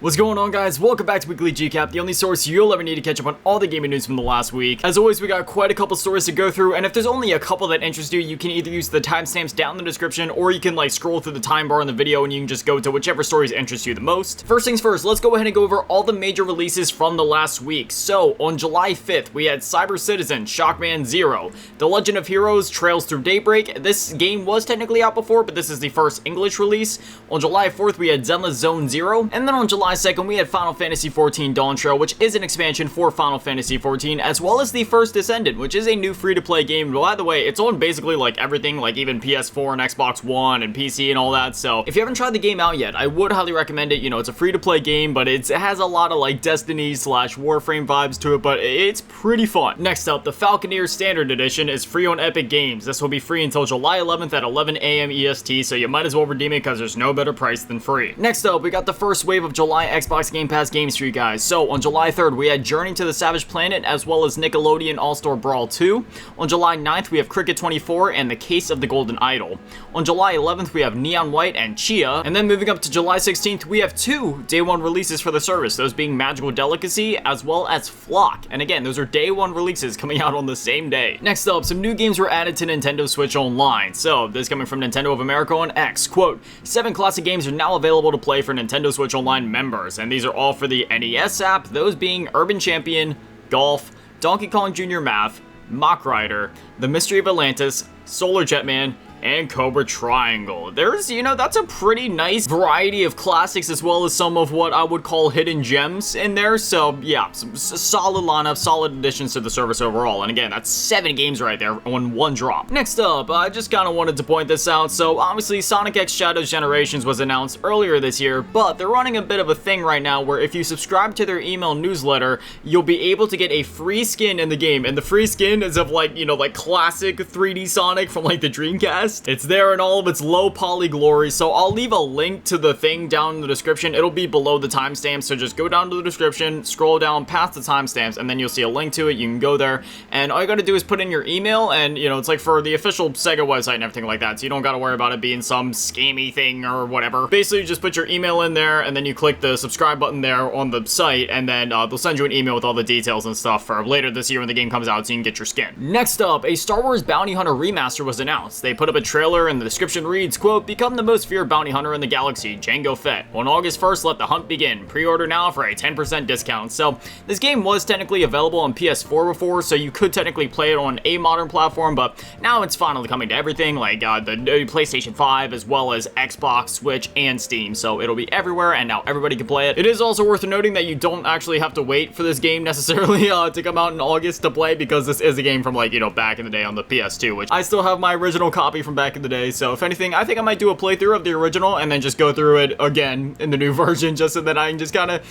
What's going on, guys? Welcome back to Weekly GCap, the only source you'll ever need to catch up on all the gaming news from the last week. As always, we got quite a couple stories to go through, and if there's only a couple that interest you, you can either use the timestamps down in the description, or you can scroll through the time bar in the video and you can just go to whichever stories interest you the most. First things first, let's go ahead and go over all the major releases from the last week. So, on July 5th, we had Cyber Citizen, Shockman 0, The Legend of Heroes, Trails Through Daybreak. This game was technically out before, but this is the first English release. On July 4th, we had Zenless Zone 0, and then on July 2nd, we had Final Fantasy XIV Dawn Trail, which is an expansion for Final Fantasy XIV, as well as the First Descendant, which is a new free-to-play game. By the way, it's on basically everything, even PS4 and Xbox One and PC and all that, so if you haven't tried the game out yet, I would highly recommend it. You know, it's a free-to-play game, but it has a lot of Destiny / Warframe vibes to it, but it's pretty fun. Next up, the Falconeer Standard Edition is free on Epic Games. This will be free until July 11th at 11 AM EST, so you might as well redeem it because there's no better price than free. Next up, we got the first wave of July Xbox Game Pass games for you guys. So on July 3rd, we had Journey to the Savage Planet, as well as Nickelodeon All-Star Brawl 2. On July 9th, we have Cricket 24 and The Case of the Golden Idol. On July 11th, we have Neon White and Chia. And then moving up to July 16th, we have two day one releases for the service, those being Magical Delicacy as well as Flock. And again, those are day one releases coming out on the same day. Next up, some new games were added to Nintendo Switch Online. So this coming from Nintendo of America on X. Quote, 7 classic games are now available to play for Nintendo Switch Online members, and these are all for the NES app, those being Urban Champion, Golf, Donkey Kong Jr. Math, Mach Rider, The Mystery of Atlantis, Solar Jetman, and Cobra Triangle. There's, that's a pretty nice variety of classics, as well as some of what I would call hidden gems in there. So yeah, some solid lineup, solid additions to the service overall. And again, that's 7 games right there on one drop. Next up, I just kind of wanted to point this out. So obviously Sonic X Shadows Generations was announced earlier this year, but they're running a bit of a thing right now where if you subscribe to their email newsletter, you'll be able to get a free skin in the game. And the free skin is of classic 3D Sonic from the Dreamcast. It's there in all of its low poly glory, so I'll leave a link to the thing down in the description. It'll be below the timestamp, so just go down to the description, scroll down past the timestamps, and then you'll see a link to it. You can go there, and all you gotta do is put in your email, and it's for the official Sega website and everything like that, so you don't gotta worry about it being some scammy thing or whatever. Basically, you just put your email in there, and then you click the subscribe button there on the site, and then they'll send you an email with all the details and stuff for later this year when the game comes out, so you can get your skin. Next up, a Star Wars Bounty Hunter Remaster was announced. They put up a trailer, and the description reads, quote, become the most feared bounty hunter in the galaxy, Jango Fett. On August 1st, let the hunt begin. Pre-order now for a 10% discount. So this game was technically available on PS4 before, so you could technically play it on a modern platform, but now it's finally coming to everything, the PlayStation 5, as well as Xbox, Switch, and Steam. So it'll be everywhere, and now everybody can play it. It is also worth noting that you don't actually have to wait for this game necessarily to come out in August to play, because this is a game from back in the day on the PS2, which I still have my original copy from back in the day. So if anything, I think I might do a playthrough of the original and then just go through it again in the new version, just so that I can just kind of,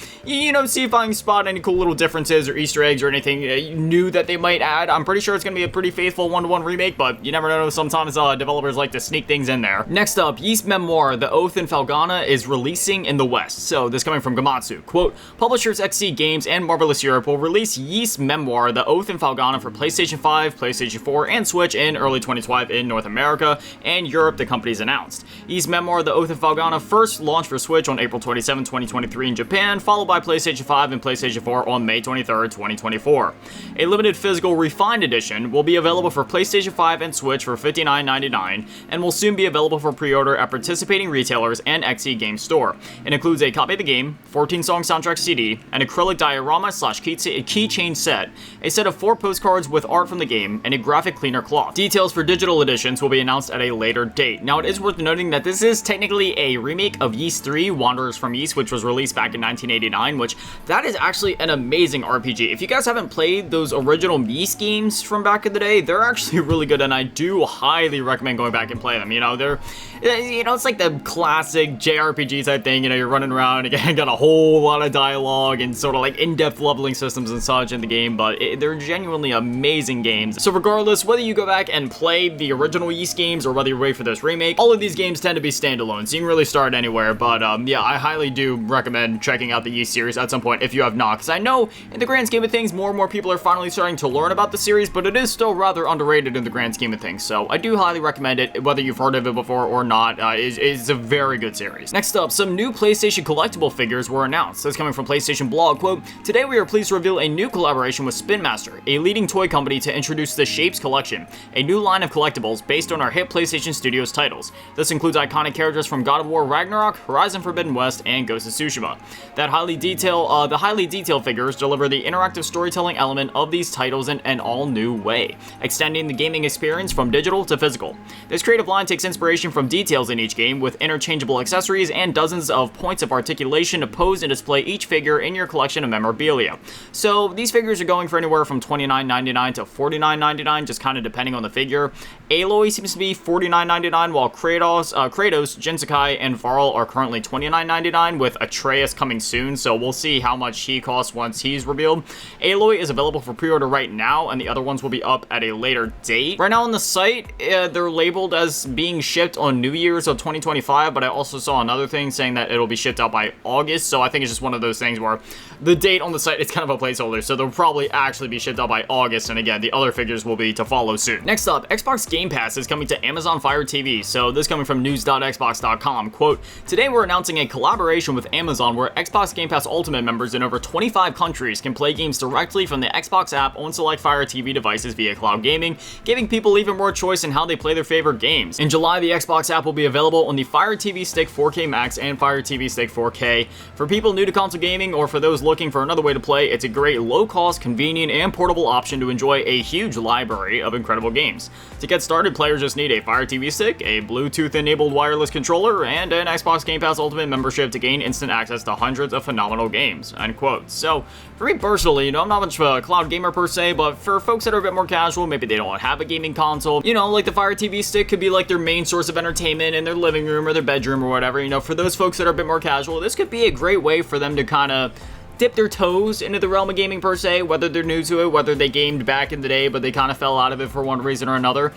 see if I can spot any cool little differences or Easter eggs or anything new that they might add. I'm pretty sure it's going to be a pretty faithful one-to-one remake, but you never know. Sometimes developers like to sneak things in there. Next up, Ys Memoire, The Oath in Felghana is releasing in the West. So this coming from Gamatsu. Quote, publishers XC Games and Marvelous Europe will release Ys Memoire, The Oath in Felghana for PlayStation 5, PlayStation 4, and Switch in early 2012 in North America and Europe, the company's announced. Ys Memoire, The Oath of Felghana first launched for Switch on April 27, 2023 in Japan, followed by PlayStation 5 and PlayStation 4 on May 23, 2024. A limited physical refined edition will be available for PlayStation 5 and Switch for $59.99 and will soon be available for pre-order at participating retailers and XE Games Store. It includes a copy of the game, 14-song soundtrack CD, an acrylic diorama / keychain set, a set of 4 postcards with art from the game, and a graphic cleaner cloth. Details for digital editions will be announced at a later date. Now, it is worth noting that this is technically a remake of Ys 3, Wanderers from Ys, which was released back in 1989, which that is actually an amazing RPG. If you guys haven't played those original Ys games from back in the day, they're actually really good, and I do highly recommend going back and play them. They're, it's like the classic JRPG type thing. You're running around, again, got a whole lot of dialogue and sort of in-depth leveling systems and such in the game, but they're genuinely amazing games. So regardless, whether you go back and play the original Ys games or whether you're waiting for this remake, all of these games tend to be standalone, so you can really start anywhere. But yeah, I highly do recommend checking out the Yeast series at some point if you have not, because I know in the grand scheme of things, more and more people are finally starting to learn about the series, but it is still rather underrated in the grand scheme of things. So I do highly recommend it, whether you've heard of it before or not. It's a very good series. Next up, some new PlayStation collectible figures were announced. This coming from PlayStation Blog, quote, "Today we are pleased to reveal a new collaboration with Spin Master, a leading toy company, to introduce the Shapes Collection, a new line of collectibles based on our hit PlayStation Studios titles. This includes iconic characters from God of War Ragnarok, Horizon Forbidden West, and Ghost of Tsushima. The highly detailed figures deliver the interactive storytelling element of these titles in an all-new way, extending the gaming experience from digital to physical. This creative line takes inspiration from details in each game, with interchangeable accessories and dozens of points of articulation to pose and display each figure in your collection of memorabilia." So these figures are going for anywhere from $29.99 to $49.99, just kind of depending on the figure. Aloy seems to be $49.99, while Kratos, Jin Sakai, and Varl are currently $29.99, with Atreus coming soon, so we'll see how much he costs once he's revealed. Aloy is available for pre-order right now, and the other ones will be up at a later date. Right now on the site, they're labeled as being shipped on New Year's of 2025, but I also saw another thing saying that it'll be shipped out by August, so I think it's just one of those things where the date on the site is kind of a placeholder, so they'll probably actually be shipped out by August, and again, the other figures will be to follow soon. Next up, Xbox Game Pass is coming to Amazon Fire TV, so this coming from news.xbox.com, quote, "Today we're announcing a collaboration with Amazon where Xbox Game Pass Ultimate members in over 25 countries can play games directly from the Xbox app on select Fire TV devices via cloud gaming, giving people even more choice in how they play their favorite games. In July, the Xbox app will be available on the Fire TV Stick 4K Max and Fire TV Stick 4K. For people new to console gaming or for those looking for another way to play, it's a great low-cost, convenient, and portable option to enjoy a huge library of incredible games. To get started, players just need a Fire TV Stick, a Bluetooth-enabled wireless controller, and an Xbox Game Pass Ultimate membership to gain instant access to hundreds of phenomenal games," unquote. So, for me personally, I'm not much of a cloud gamer per se, but for folks that are a bit more casual, maybe they don't have a gaming console, like the Fire TV Stick could be like their main source of entertainment in their living room or their bedroom or whatever, for those folks that are a bit more casual, this could be a great way for them to kind of dip their toes into the realm of gaming per se, whether they're new to it, whether they gamed back in the day, but they kind of fell out of it for one reason or another.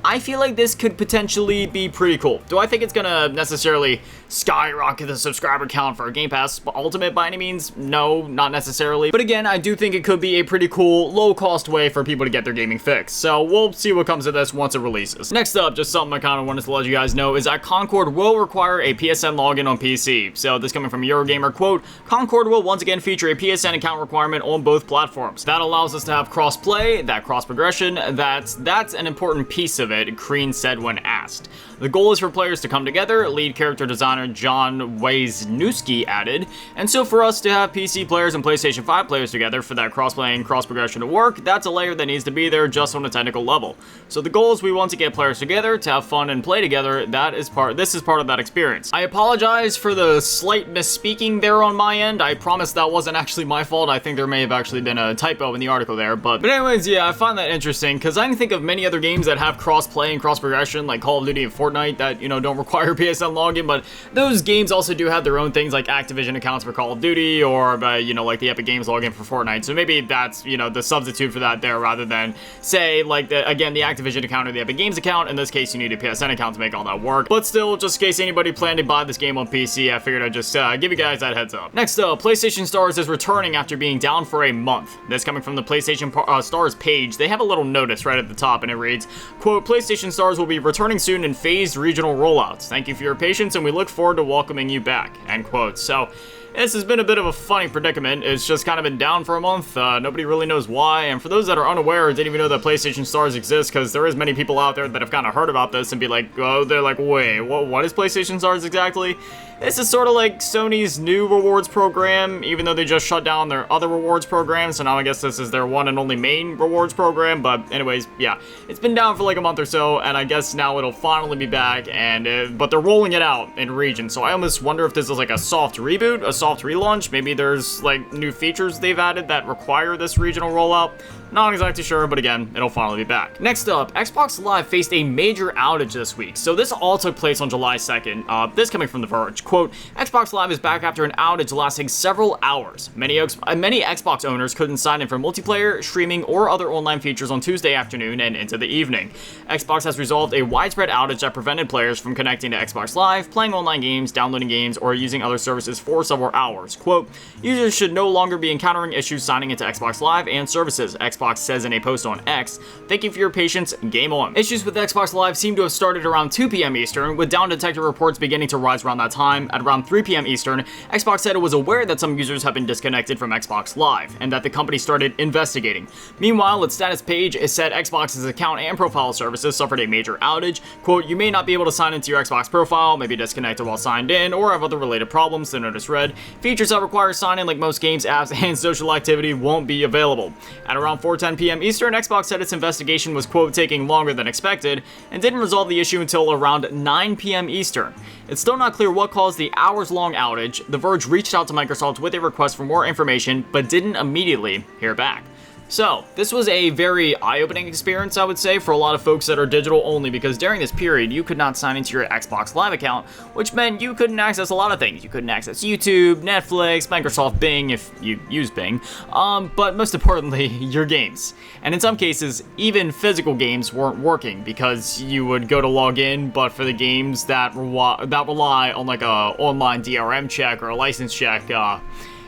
I feel like this could potentially be pretty cool. Do I think it's gonna necessarily skyrocket the subscriber count for Game Pass Ultimate by any means? No, not necessarily. But again, I do think it could be a pretty cool, low-cost way for people to get their gaming fix. So we'll see what comes of this once it releases. Next up, just something I kind of wanted to let you guys know, is that Concord will require a PSN login on PC. So this coming from Eurogamer, quote, "Concord will once again feature a PSN account requirement on both platforms. That allows us to have cross-play, that cross-progression, that's an important piece of it," Kreen said when asked. "The goal is for players to come together," lead character designer John Wisniewski added, "and so for us to have PC players and PlayStation 5 players together for that cross-play and cross-progression to work, that's a layer that needs to be there just on a technical level. So the goal is we want to get players together, to have fun and play together. This is part of that experience." I apologize for the slight misspeaking there on my end. I promise that wasn't actually my fault. I think there may have actually been a typo in the article there, but anyways, yeah, I find that interesting, because I can think of many other games that have cross-play and cross-progression, like Call of Duty and Fortnite, that, don't require PSN login, but those games also do have their own things, like Activision accounts for Call of Duty, or, like the Epic Games login for Fortnite, so maybe that's, the substitute for that there, rather than, say, like, the Activision account or the Epic Games account. In this case, you need a PSN account to make all that work, but still, just in case anybody planned to buy this game on PC, I figured I'd just give you guys that heads up. Next up, PlayStation Stars is returning after being down for a month. This coming from the PlayStation Stars page. They have a little notice right at the top, and it reads, quote, "PlayStation Stars will be returning soon in phased regional rollouts. Thank you for your patience, and we look forward to welcoming you back," end quote. So, this has been a bit of a funny predicament. It's just kind of been down for a month. Nobody really knows why. And for those that are unaware, didn't even know that PlayStation Stars exist, because there is many people out there that have kind of heard about this and be like, they're like, wait, what is PlayStation Stars exactly? This is sort of like Sony's new rewards program, even though they just shut down their other rewards program, so now I guess this is their one and only main rewards program. But anyways, yeah, it's been down for like a month or so, and I guess now it'll finally be back, and but they're rolling it out in regions, so I almost wonder if this is like a soft reboot, a soft relaunch. Maybe there's like new features they've added that require this regional rollout. Not exactly sure, but again, it'll finally be back. Next up, Xbox Live faced a major outage this week. So this all took place on July 2nd. This coming from The Verge. Quote, Xbox Live is back after an outage lasting several hours. Many Xbox owners couldn't sign in for multiplayer, streaming, or other online features on Tuesday afternoon and into the evening. Xbox has resolved a widespread outage that prevented players from connecting to Xbox Live, playing online games, downloading games, or using other services for several hours. Quote, users should no longer be encountering issues signing into Xbox Live and services, Xbox says in a post on X. Thank you for your patience, game on. Issues with Xbox Live seem to have started around 2 p.m. Eastern, with down detected reports beginning to rise around that time. At around 3 p.m. Eastern, Xbox said it was aware that some users have been disconnected from Xbox Live, and that the company started investigating. Meanwhile, its status page said Xbox's account and profile services suffered a major outage. Quote, you may not be able to sign into your Xbox profile, may be disconnected while signed in, or have other related problems, the notice read. Features that require sign-in like most games, apps, and social activity won't be available. At around 4:10 p.m. Eastern, Xbox said its investigation was, quote, taking longer than expected, and didn't resolve the issue until around 9 p.m. Eastern. It's still not clear what caused the hours-long outage. The Verge reached out to Microsoft with a request for more information, but didn't immediately hear back. So, this was a very eye-opening experience, I would say, for a lot of folks that are digital only, because during this period, you could not sign into your Xbox Live account, which meant you couldn't access a lot of things. You couldn't access YouTube, Netflix, Microsoft Bing, if you use Bing, but most importantly, your games. And in some cases, even physical games weren't working, because you would go to log in, but for the games that rely on like a online DRM check or a license check,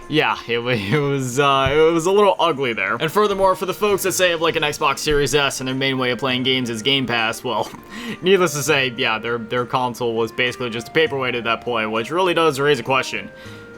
yeah, it was a little ugly there. And furthermore, for the folks that say have like an Xbox Series S and their main way of playing games is Game Pass, well, needless to say, yeah, their console was basically just a paperweight at that point, which really does raise a question.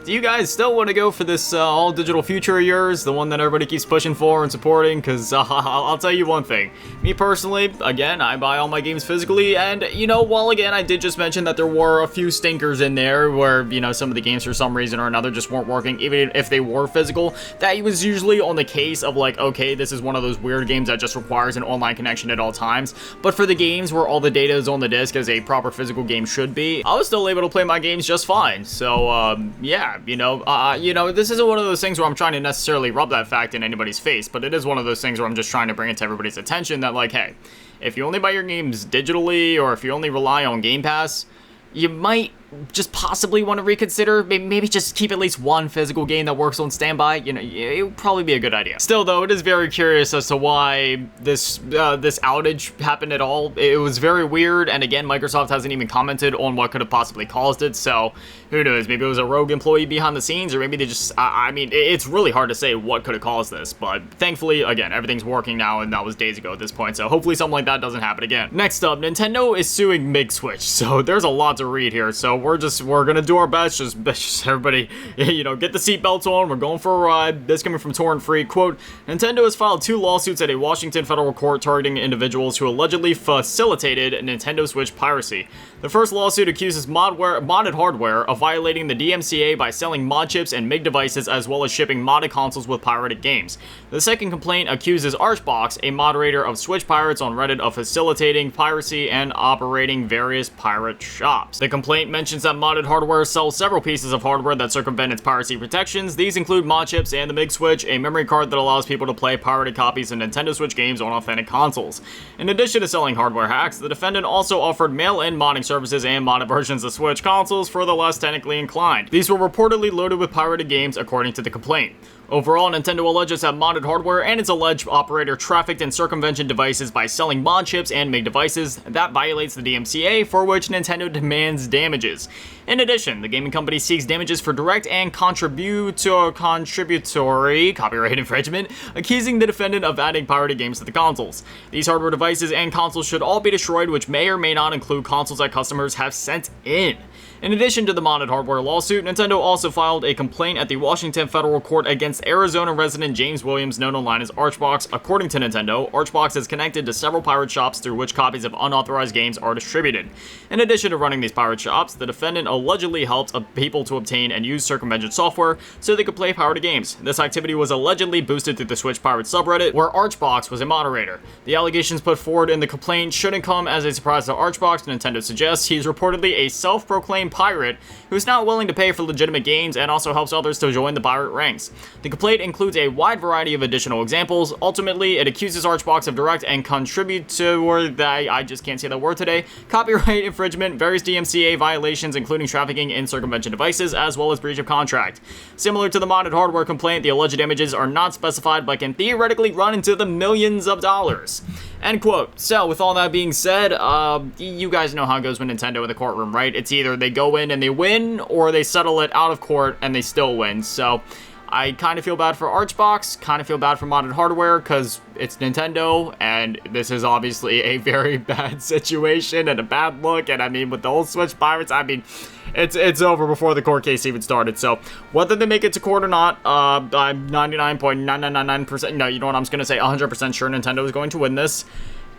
Do you guys still want to go for this all-digital future of yours, the one that everybody keeps pushing for and supporting? Because I'll tell you one thing. Me personally, again, I buy all my games physically, and, you know, while again, I did just mention that there were a few stinkers in there where, you know, some of the games for some reason or another just weren't working, even if they were physical, that was usually on the case of like, okay, this is one of those weird games that just requires an online connection at all times. But for the games where all the data is on the disc as a proper physical game should be, I was still able to play my games just fine. So, yeah. You know, this isn't one of those things where I'm trying to necessarily rub that fact in anybody's face, but it is one of those things where I'm just trying to bring it to everybody's attention that, like, hey, if you only buy your games digitally, or if you only rely on Game Pass, you might just possibly want to reconsider, maybe just keep at least one physical game that works on standby. You know, it would probably be a good idea. Still though, it is very curious as to why this outage happened at all. It was very weird, and again, Microsoft hasn't even commented on what could have possibly caused it, so who knows, maybe it was a rogue employee behind the scenes, or maybe they just, I mean, it's really hard to say what could have caused this, but thankfully, again, everything's working now, and that was days ago at this point, so hopefully something like that doesn't happen again. Next up, Nintendo is suing MIG Switch, so there's a lot to read here, so we're gonna do our best, just everybody, you know, get the seatbelts on, we're going for a ride. This coming from Torrent Free, quote, Nintendo has filed 2 lawsuits at a Washington federal court targeting individuals who allegedly facilitated Nintendo Switch piracy. The first lawsuit accuses modded hardware of violating the DMCA by selling mod chips and MIG devices, as well as shipping modded consoles with pirated games. The second complaint accuses Archbox, a moderator of Switch pirates on Reddit, of facilitating piracy and operating various pirate shops. The complaint mentions that modded hardware sells several pieces of hardware that circumvent its piracy protections. These include mod chips and the MIG Switch, a memory card that allows people to play pirated copies of Nintendo Switch games on authentic consoles. In addition to selling hardware hacks, the defendant also offered mail-in modding services and modded versions of Switch consoles for the less technically inclined. These were reportedly loaded with pirated games, according to the complaint. Overall, Nintendo alleges that modded hardware and its alleged operator trafficked in circumvention devices by selling mod chips and MIG devices. That violates the DMCA, for which Nintendo demands damages. In addition, the gaming company seeks damages for direct and contributory copyright infringement, accusing the defendant of adding pirated games to the consoles. These hardware devices and consoles should all be destroyed, which may or may not include consoles that customers have sent in. In addition to the modded hardware lawsuit, Nintendo also filed a complaint at the Washington federal court against Arizona resident James Williams, known online as Archbox. According to Nintendo, Archbox is connected to several pirate shops through which copies of unauthorized games are distributed. In addition to running these pirate shops, the defendant allegedly helped people to obtain and use circumvention software so they could play pirated games. This activity was allegedly boosted through the Switch Pirate subreddit, where Archbox was a moderator. The allegations put forward in the complaint shouldn't come as a surprise to Archbox. Nintendo suggests he's reportedly a self-proclaimed named Pirate, who's not willing to pay for legitimate gains and also helps others to join the pirate ranks. The complaint includes a wide variety of additional examples. Ultimately, it accuses Archbox of direct and contributory, I just can't say that word today, copyright infringement, various DMCA violations including trafficking in circumvention devices, as well as breach of contract. Similar to the modded hardware complaint, the alleged damages are not specified but can theoretically run into the millions of dollars. End quote. So, with all that being said, you guys know how it goes with Nintendo in the courtroom, right? It's either they go in and they win, or they settle it out of court and they still win. So, I kind of feel bad for Archbox, kind of feel bad for modded hardware, because it's Nintendo, and this is obviously a very bad situation and a bad look, and I mean, with the whole Switch Pirates, I mean, it's over before the court case even started. So, whether they make it to court or not, I'm 99.9999%, no, you know what, I'm just going to say 100% sure Nintendo is going to win this.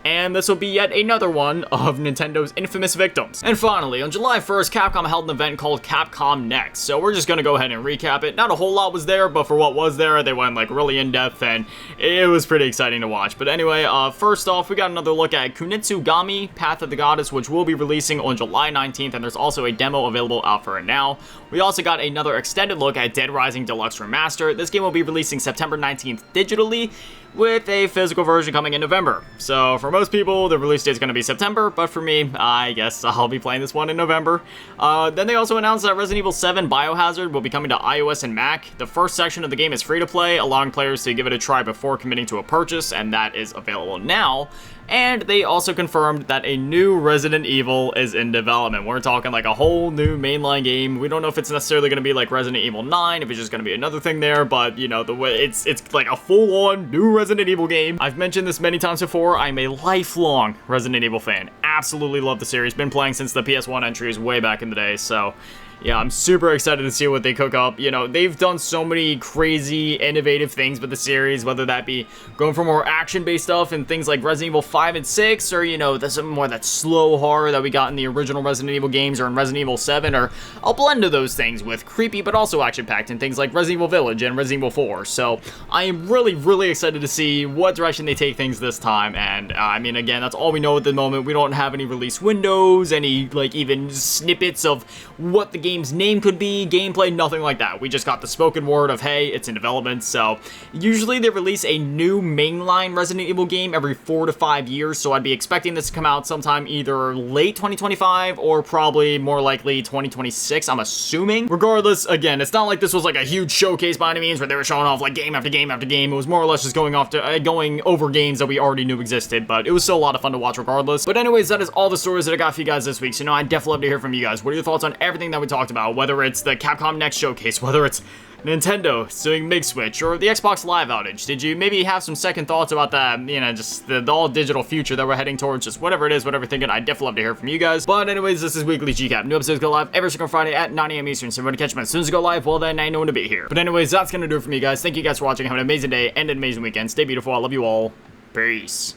And this will be yet another one of Nintendo's infamous victims. And finally, on July 1st, Capcom held an event called Capcom Next. So we're just gonna go ahead and recap it. Not a whole lot was there, but for what was there, they went like really in-depth, and it was pretty exciting to watch. But anyway, first off, we got another look at Kunitsugami, Path of the Goddess, which will be releasing on July 19th, and there's also a demo available out for it now. We also got another extended look at Dead Rising Deluxe Remaster. This game will be releasing September 19th digitally, with a physical version coming in November. So for most people, the release date is going to be September, but for me, I guess I'll be playing this one in November. Then they also announced that Resident Evil 7 Biohazard will be coming to iOS and Mac. The first section of the game is free to play, allowing players to give it a try before committing to a purchase, and that is available now. And they also confirmed that a new Resident Evil is in development. We're talking like a whole new mainline game. We don't know if it's necessarily going to be like Resident Evil 9, if it's just going to be another thing there, but you know, the way it's like a full-on new Resident Evil game. I've mentioned this many times before. I'm a lifelong Resident Evil fan. Absolutely love the series. Been playing since the PS1 entries way back in the day, so yeah, I'm super excited to see what they cook up. You know, they've done so many crazy, innovative things with the series, whether that be going for more action-based stuff and things like Resident Evil 5 and 6, or, you know, there's some more that slow horror that we got in the original Resident Evil games or in Resident Evil 7, or a blend of those things with creepy but also action-packed in things like Resident Evil Village and Resident Evil 4. So, I am really, really excited to see what direction they take things this time, and, I mean, again, that's all we know at the moment. We don't have any release windows, any, like, even snippets of what the game's name could be, gameplay, nothing like that. We just got the spoken word of, hey, it's in development. So usually they release a new mainline Resident Evil game every 4 to 5 years, so I'd be expecting this to come out sometime either late 2025 or probably more likely 2026, I'm assuming. Regardless, again, it's not like this was like a huge showcase by any means where they were showing off like game after game after game. It was more or less just going over games that we already knew existed, but it was still a lot of fun to watch regardless. But anyways, that is all the stories that I got for you guys this week. So, you know, I'd definitely love to hear from you guys. What are your thoughts on everything that we talked about? Whether it's the Capcom Next showcase, whether it's Nintendo suing MIG Switch, or the Xbox Live outage. Did you maybe have some second thoughts about that, you know, just the all-digital future that we're heading towards, just whatever it is, whatever you're thinking, I'd definitely love to hear from you guys. But anyways, this is Weekly GCap. New episodes go live every single Friday at 9 a.m. Eastern, so if you want to catch them as soon as they go live, well then I know when to be here. But anyways, that's gonna do it for me, guys. Thank you guys for watching. Have an amazing day and an amazing weekend. Stay beautiful. I love you all. Peace.